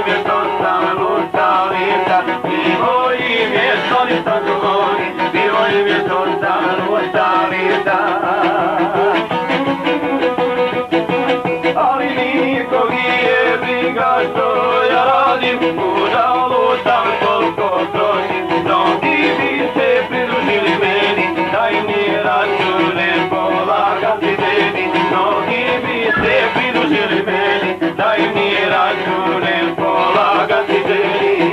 im je to sam luta lita, bilo im je što ništa govori, bilo im je to sam luta lita. Ali nikog nije briga što ja radim, kuda lutam, koliko trošim, mnogi bi se pridružili meni, da im nije račune polagati deni, mnogi bi se pridružili meni, da im nije račune polagati deni.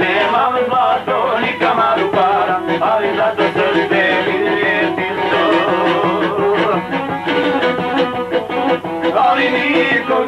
Nemam zlato ni kamaru para, ali zato srce mi je čisto. Ali nikog